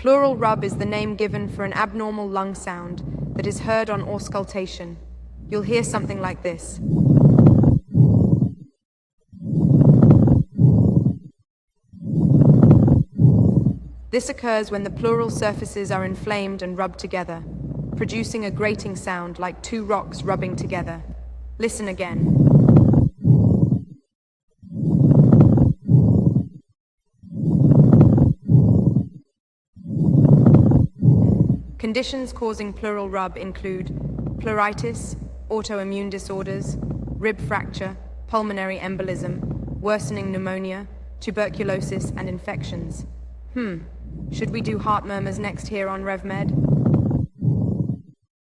Pleural rub is the name given for an abnormal lung sound that is heard on auscultation. You'll hear something like this. This occurs when the pleural surfaces are inflamed and rubbed together, producing a grating sound like two rocks rubbing together. Listen again. Conditions causing pleural rub include pleuritis, autoimmune disorders, rib fracture, pulmonary embolism, worsening pneumonia, tuberculosis, and infections. Should we do heart murmurs next here on RevMed?